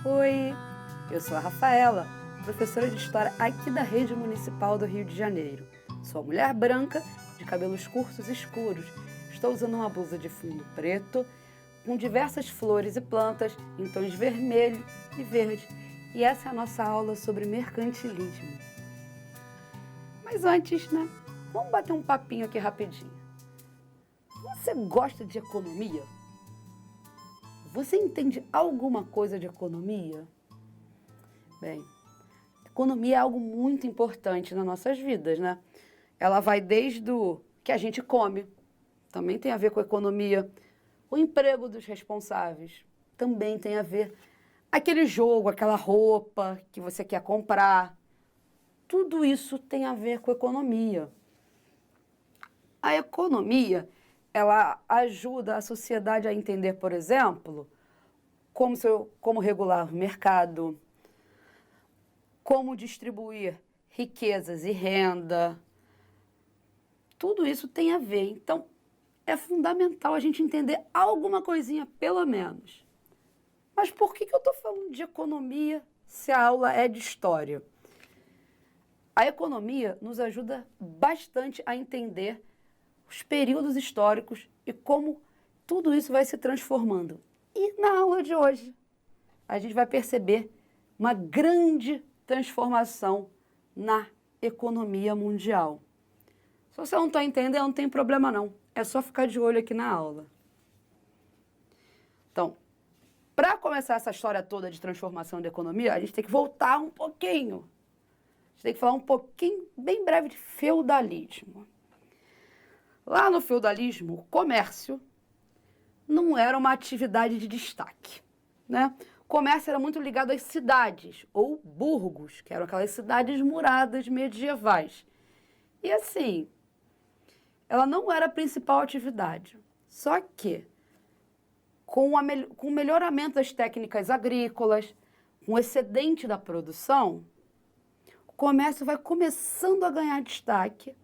Oi, eu sou a Rafaela, professora de História aqui da Rede Municipal do Rio de Janeiro. Sou mulher branca, de cabelos curtos e escuros. Estou usando uma blusa de fundo preto, com diversas flores e plantas em tons vermelho e verde. E essa é a nossa aula sobre mercantilismo. Mas antes, vamos bater um papinho aqui rapidinho. Você gosta de economia? Você entende alguma coisa de economia? Bem, economia é algo muito importante nas nossas vidas, Ela vai desde o que a gente come, também tem a ver com a economia. O emprego dos responsáveis também tem a ver. Aquele jogo, aquela roupa que você quer comprar, tudo isso tem a ver com economia. A economia, ela ajuda a sociedade a entender, por exemplo, como regular o mercado, como distribuir riquezas e renda. Tudo isso tem a ver. Então, é fundamental a gente entender alguma coisinha, pelo menos. Mas por que eu estou falando de economia se a aula é de história? A economia nos ajuda bastante a entender os períodos históricos e como tudo isso vai se transformando. E na aula de hoje, a gente vai perceber uma grande transformação na economia mundial. Se você não está entendendo, não tem problema não. É só ficar de olho aqui na aula. Então, para começar essa história toda de transformação da economia, a gente tem que voltar um pouquinho. A gente tem que falar um pouquinho, bem breve, de feudalismo. Lá no feudalismo, o comércio não era uma atividade de destaque, O comércio era muito ligado às cidades, ou burgos, que eram aquelas cidades muradas medievais. E assim, ela não era a principal atividade. Só que, com o melhoramento das técnicas agrícolas, com o excedente da produção, o comércio vai começando a ganhar destaque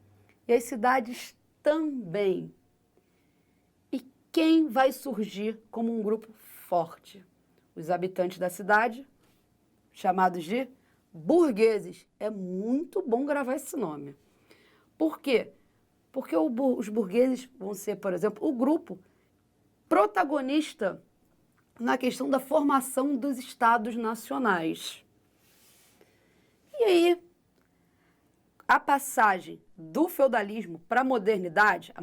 e as cidades também. E quem vai surgir como um grupo forte? Os habitantes da cidade, chamados de burgueses. É muito bom gravar esse nome. Por quê? Porque os burgueses vão ser, por exemplo, o grupo protagonista na questão da formação dos estados nacionais. E aí, a passagem do feudalismo para a modernidade,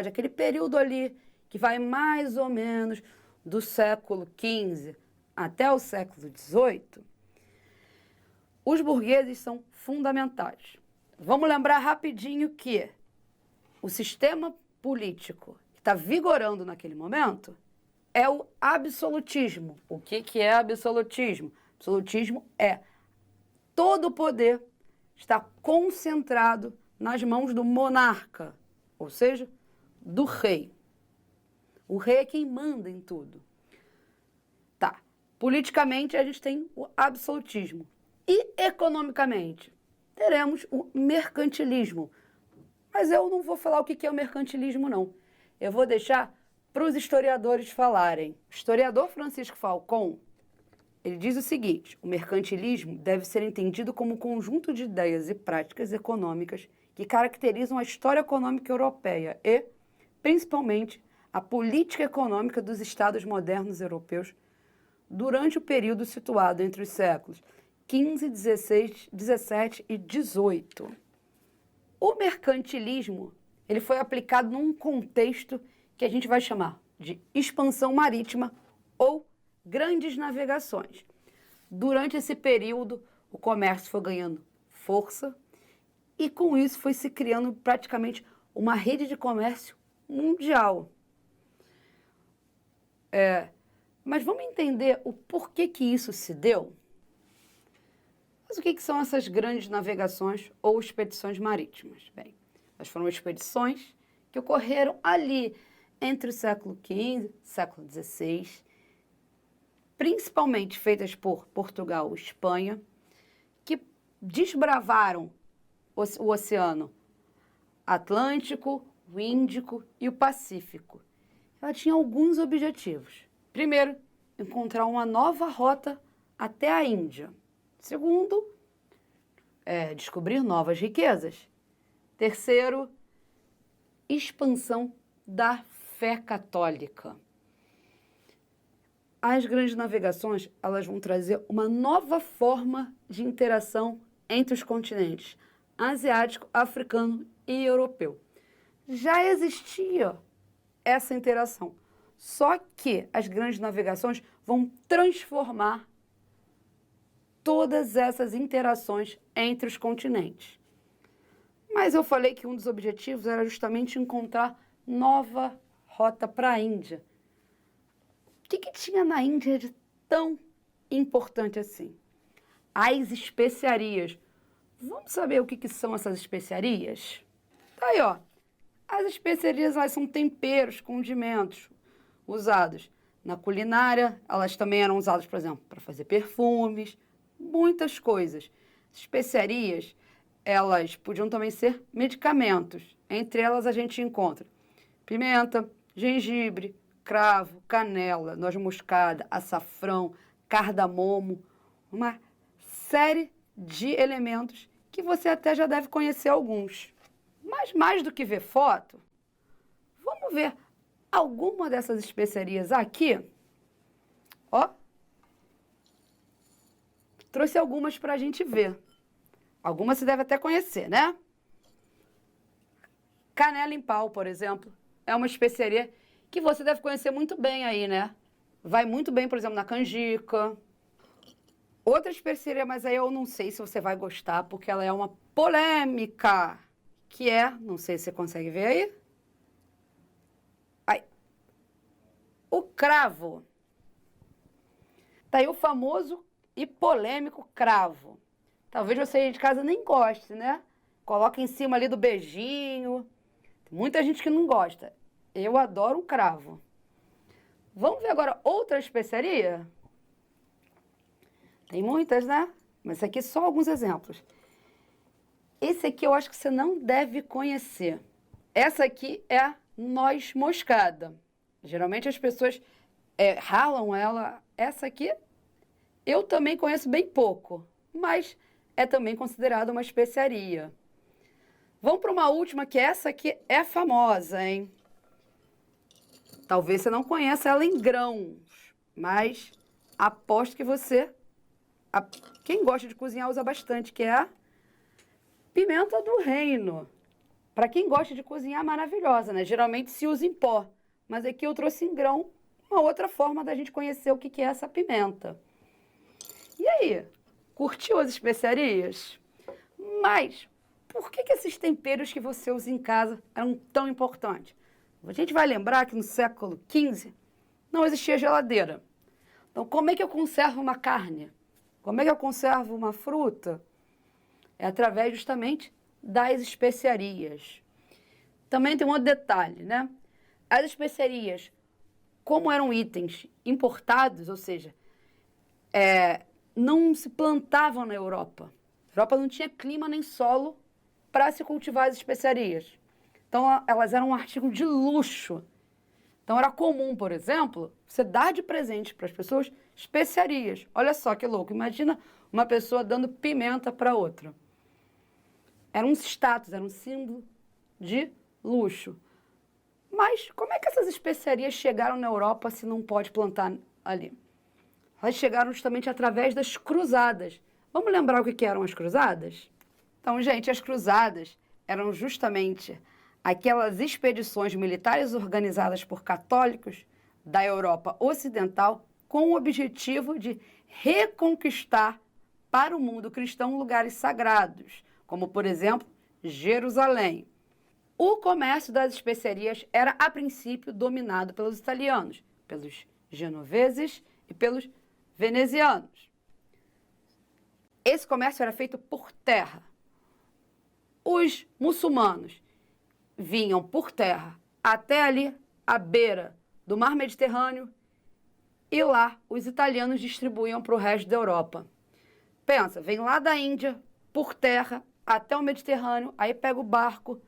aquele período ali que vai mais ou menos do século XV até o século XVIII, os burgueses são fundamentais. Vamos lembrar rapidinho que o sistema político que está vigorando naquele momento é o absolutismo. O que é absolutismo? Absolutismo é todo o poder está concentrado nas mãos do monarca, ou seja, do rei. O rei é quem manda em tudo. Tá. Politicamente, a gente tem o absolutismo. E economicamente, teremos o mercantilismo. Mas eu não vou falar o que é o mercantilismo, não. Eu vou deixar para os historiadores falarem. O historiador Francisco Falcon, ele diz o seguinte: o mercantilismo deve ser entendido como um conjunto de ideias e práticas econômicas que caracterizam a história econômica europeia e, principalmente, a política econômica dos estados modernos europeus durante o período situado entre os séculos XV, XVI, XVII e XVIII. O mercantilismo ele foi aplicado num contexto que a gente vai chamar de expansão marítima ou grandes navegações. Durante esse período, o comércio foi ganhando força e, com isso, foi se criando praticamente uma rede de comércio mundial. Mas vamos entender o porquê que isso se deu? Mas o que são essas grandes navegações ou expedições marítimas? Bem, elas foram expedições que ocorreram ali entre o século XV e século XVI, principalmente feitas por Portugal e Espanha, que desbravaram o Oceano Atlântico, o Índico e o Pacífico. Ela tinha alguns objetivos. Primeiro, encontrar uma nova rota até a Índia. Segundo, descobrir novas riquezas. Terceiro, expansão da fé católica. As grandes navegações, elas vão trazer uma nova forma de interação entre os continentes asiático, africano e europeu. Já existia essa interação, só que as grandes navegações vão transformar todas essas interações entre os continentes. Mas eu falei que um dos objetivos era justamente encontrar nova rota para a Índia. O que tinha na Índia de tão importante assim? As especiarias. Vamos saber o que são essas especiarias? Tá aí, ó. As especiarias, elas são temperos, condimentos usados na culinária. Elas também eram usadas, por exemplo, para fazer perfumes, muitas coisas. As especiarias, elas podiam também ser medicamentos. Entre elas a gente encontra pimenta, gengibre, cravo, canela, noz moscada, açafrão, cardamomo, uma série de elementos que você até já deve conhecer alguns. Mas mais do que ver foto, vamos ver alguma dessas especiarias aqui. Ó, trouxe algumas para a gente ver. Algumas você deve até conhecer, né? Canela em pau, por exemplo, é uma especiaria que você deve conhecer muito bem aí, né? Vai muito bem, por exemplo, na canjica. Outra especiaria, mas aí eu não sei se você vai gostar, porque ela é uma polêmica, que é, não sei se você consegue ver aí. Aí. O cravo. Tá aí o famoso e polêmico cravo. Talvez você aí de casa nem goste, né? Coloca em cima ali do beijinho. Tem muita gente que não gosta. Eu adoro o cravo. Vamos ver agora outra especiaria? Tem muitas, né? Mas aqui só alguns exemplos. Esse aqui eu acho que você não deve conhecer. Essa aqui é a noz moscada. Geralmente as pessoas ralam ela. Essa aqui eu também conheço bem pouco, mas é também considerada uma especiaria. Vamos para uma última, que essa aqui é famosa, hein? Talvez você não conheça ela em grãos, mas aposto que quem gosta de cozinhar usa bastante, que é a pimenta do reino. Para quem gosta de cozinhar, maravilhosa, né? Geralmente se usa em pó, mas aqui eu trouxe em grão uma outra forma da gente conhecer o que é essa pimenta. E aí, curtiu as especiarias? Mas por que esses temperos que você usa em casa eram tão importantes? A gente vai lembrar que no século XV não existia geladeira. Então, como é que eu conservo uma carne? Como é que eu conservo uma fruta? É através justamente das especiarias. Também tem um outro detalhe, né? As especiarias, como eram itens importados, ou seja, não se plantavam na Europa. A Europa não tinha clima nem solo para se cultivar as especiarias. Então, elas eram um artigo de luxo. Então, era comum, por exemplo, você dar de presente para as pessoas especiarias. Olha só que louco. Imagina uma pessoa dando pimenta para outra. Era um status, era um símbolo de luxo. Mas como é que essas especiarias chegaram na Europa se não pode plantar ali? Elas chegaram justamente através das cruzadas. Vamos lembrar o que eram as cruzadas? Então, gente, as cruzadas eram justamente aquelas expedições militares organizadas por católicos da Europa Ocidental com o objetivo de reconquistar para o mundo cristão lugares sagrados, como, por exemplo, Jerusalém. O comércio das especiarias era, a princípio, dominado pelos italianos, pelos genoveses e pelos venezianos. Esse comércio era feito por terra. Os muçulmanos vinham por terra até ali, à beira do mar Mediterrâneo, e lá os italianos distribuíam para o resto da Europa. Pensa, vem lá da Índia, por terra, até o Mediterrâneo, aí pega o barco.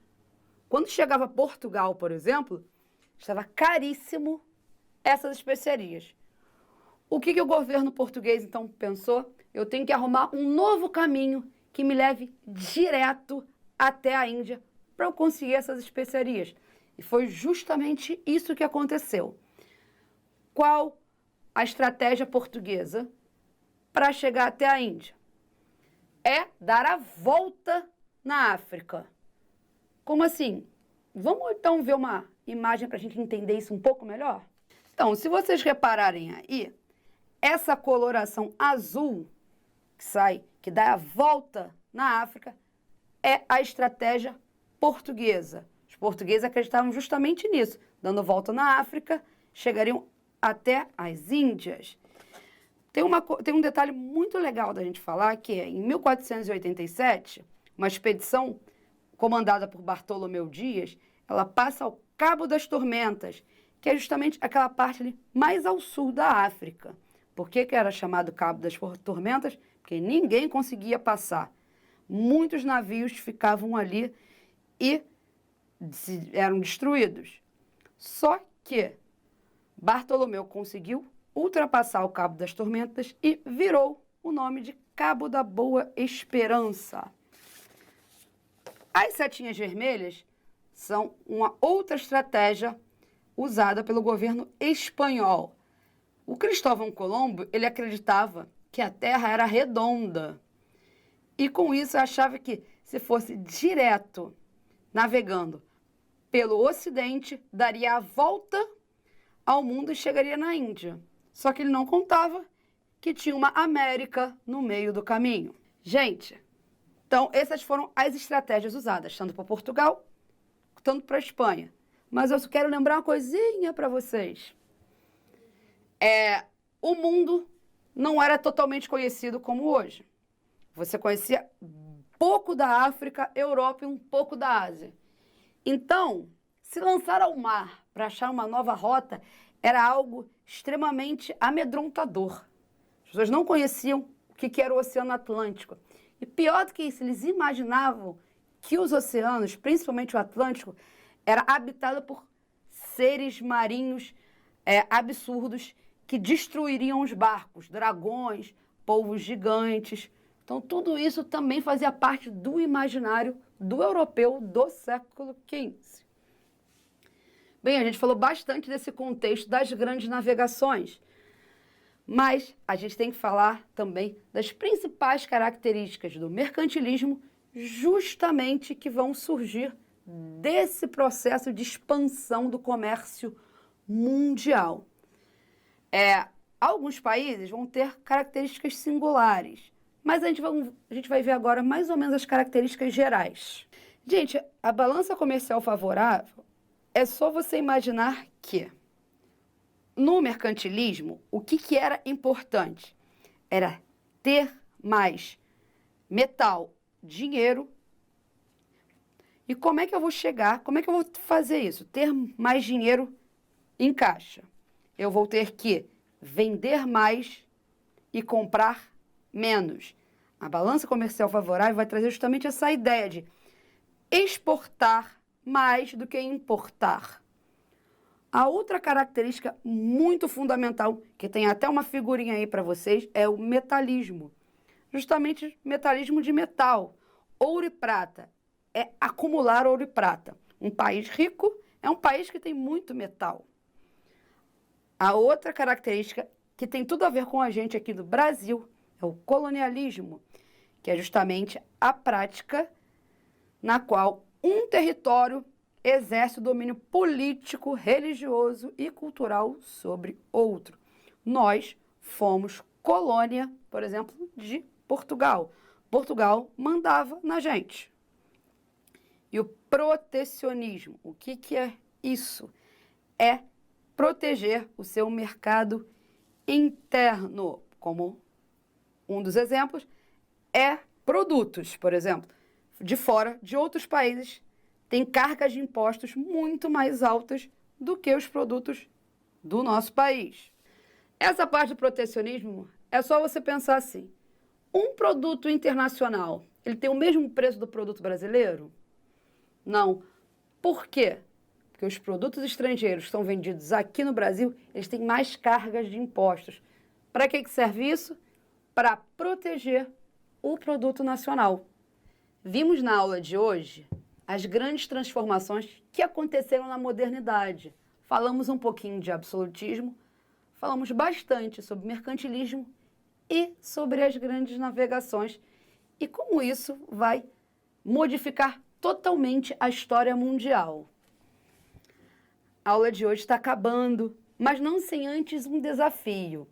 Quando chegava a Portugal, por exemplo, estava caríssimo essas especiarias. O que o governo português, então, pensou? Eu tenho que arrumar um novo caminho que me leve direto até a Índia para eu conseguir essas especiarias. E foi justamente isso que aconteceu. Qual a estratégia portuguesa para chegar até a Índia? É dar a volta na África. Como assim? Vamos então ver uma imagem para a gente entender isso um pouco melhor? Então, se vocês repararem aí, essa coloração azul que sai, que dá a volta na África, é a estratégia portuguesa. Os portugueses acreditavam justamente nisso. Dando volta na África, chegariam até as Índias. Tem um detalhe muito legal da gente falar, que é, em 1487, uma expedição comandada por Bartolomeu Dias, ela passa ao Cabo das Tormentas, que é justamente aquela parte ali mais ao sul da África. Por que era chamado Cabo das Tormentas? Porque ninguém conseguia passar. Muitos navios ficavam ali e eram destruídos. Só que Bartolomeu conseguiu ultrapassar o Cabo das Tormentas e virou o nome de Cabo da Boa Esperança. As setinhas vermelhas são uma outra estratégia usada pelo governo espanhol. O Cristóvão Colombo, ele acreditava que a Terra era redonda. E com isso achava que se fosse direto navegando pelo Ocidente, daria a volta ao mundo e chegaria na Índia. Só que ele não contava que tinha uma América no meio do caminho. Gente, então essas foram as estratégias usadas, tanto para Portugal, tanto para a Espanha. Mas eu só quero lembrar uma coisinha para vocês. O mundo não era totalmente conhecido como hoje. Você conhecia pouco da África, Europa e um pouco da Ásia. Então, se lançar ao mar para achar uma nova rota era algo extremamente amedrontador. As pessoas não conheciam o que era o Oceano Atlântico. E pior do que isso, eles imaginavam que os oceanos, principalmente o Atlântico, era habitado por seres marinhos absurdos que destruiriam os barcos, dragões, polvos gigantes. Então, tudo isso também fazia parte do imaginário do europeu do século XV. Bem, a gente falou bastante desse contexto das grandes navegações, mas a gente tem que falar também das principais características do mercantilismo, justamente que vão surgir desse processo de expansão do comércio mundial. Alguns países vão ter características singulares, mas a gente vai ver agora mais ou menos as características gerais. Gente, a balança comercial favorável é só você imaginar que no mercantilismo, o que era importante? Era ter mais metal, dinheiro. E como é que eu vou chegar? Como é que eu vou fazer isso? Ter mais dinheiro em caixa. Eu vou ter que vender mais e comprar menos. A balança comercial favorável vai trazer justamente essa ideia de exportar mais do que importar. A outra característica muito fundamental, que tem até uma figurinha aí para vocês, é o metalismo. Justamente metalismo de metal. Ouro e prata. É acumular ouro e prata. Um país rico é um país que tem muito metal. A outra característica que tem tudo a ver com a gente aqui do Brasil é o colonialismo, que é justamente a prática na qual um território exerce o domínio político, religioso e cultural sobre outro. Nós fomos colônia, por exemplo, de Portugal. Portugal mandava na gente. E o protecionismo, o que é isso? É proteger o seu mercado interno, como um dos exemplos é produtos, por exemplo, de fora, de outros países, tem cargas de impostos muito mais altas do que os produtos do nosso país. Essa parte do protecionismo é só você pensar assim, um produto internacional, ele tem o mesmo preço do produto brasileiro? Não. Por quê? Porque os produtos estrangeiros que são vendidos aqui no Brasil, eles têm mais cargas de impostos. Para que serve isso? Para proteger o produto nacional. Vimos na aula de hoje as grandes transformações que aconteceram na modernidade. Falamos um pouquinho de absolutismo, falamos bastante sobre mercantilismo e sobre as grandes navegações e como isso vai modificar totalmente a história mundial. A aula de hoje está acabando, mas não sem antes um desafio.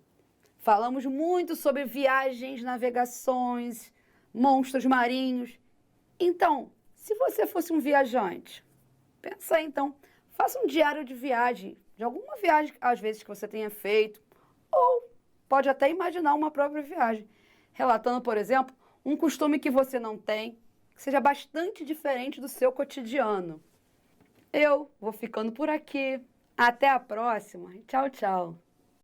Falamos muito sobre viagens, navegações, monstros marinhos. Então, se você fosse um viajante, pensa aí, então, faça um diário de viagem, de alguma viagem, às vezes, que você tenha feito, ou pode até imaginar uma própria viagem, relatando, por exemplo, um costume que você não tem, que seja bastante diferente do seu cotidiano. Eu vou ficando por aqui. Até a próxima. Tchau, tchau.